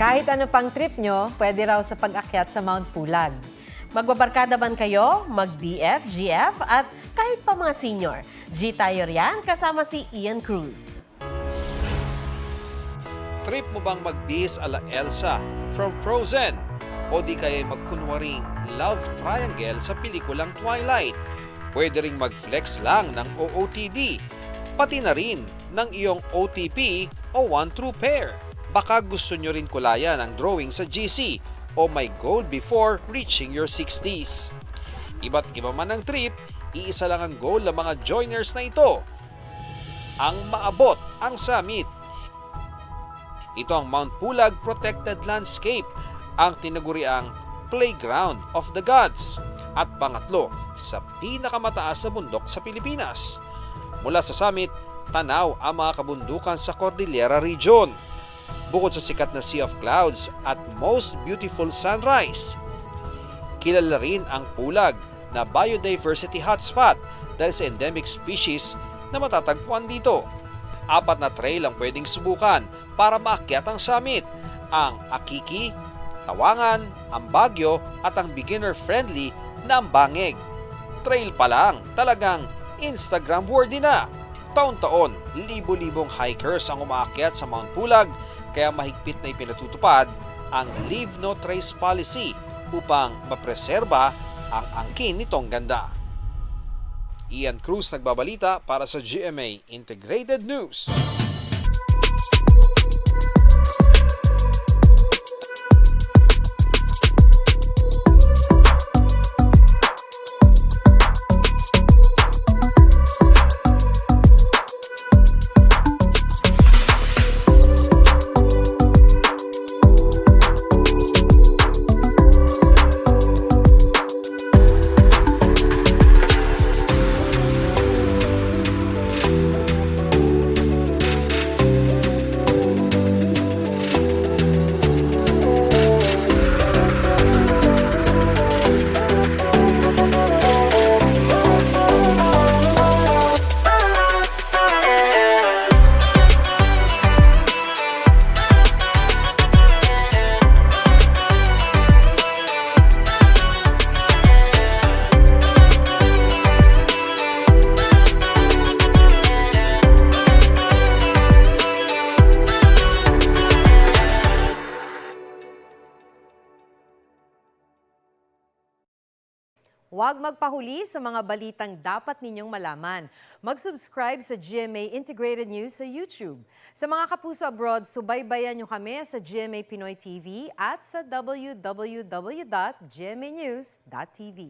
Kahit ano pang trip nyo, pwede raw sa pag-akyat sa Mount Pulag. Magbabarkada man kayo, mag-BF, GF, at kahit pa mga senior. G tayo riyan kasama si Ian Cruz. Trip mo bang magbihis ala Elsa from Frozen? O di kaya magkunwaring love triangle sa pelikulang Twilight? Pwede ring mag-flex lang ng OOTD, pati na rin ng iyong OTP o One True Pair. Baka gusto nyo rin kulayan ang drawing sa GC o my goal before reaching your 60s. Iba't iba man ang trip, iisa lang ang goal ng mga joiners na ito, ang maabot ang summit. Ito ang Mount Pulag Protected Landscape, ang tinaguriang Playground of the Gods, at pangatlo sa pinakamataas na bundok sa Pilipinas. Mula sa summit, tanaw ang mga kabundukan sa Cordillera Region. Bukod sa sikat na Sea of Clouds at most beautiful sunrise, kilala rin ang Pulag na biodiversity hotspot dahil sa endemic species na matatagpuan dito. 4 na trail ang pwedeng subukan para maakyat ang summit: ang Akiki, Tawangan, ang Baguio at ang beginner-friendly na Ambangeg. Trail pa lang, talagang Instagram worthy na. Taon-taon, libo-libong hikers ang umaakyat sa Mount Pulag, kaya mahigpit na ipinatutupad ang Leave No Trace Policy upang mapreserba ang angkin nitong ganda. Ian Cruz nagbabalita para sa GMA Integrated News. Huwag magpahuli sa mga balitang dapat ninyong malaman. Mag-subscribe sa GMA Integrated News sa YouTube. Sa mga kapuso abroad, subaybayan nyo kami sa GMA Pinoy TV at sa www.gmanews.tv.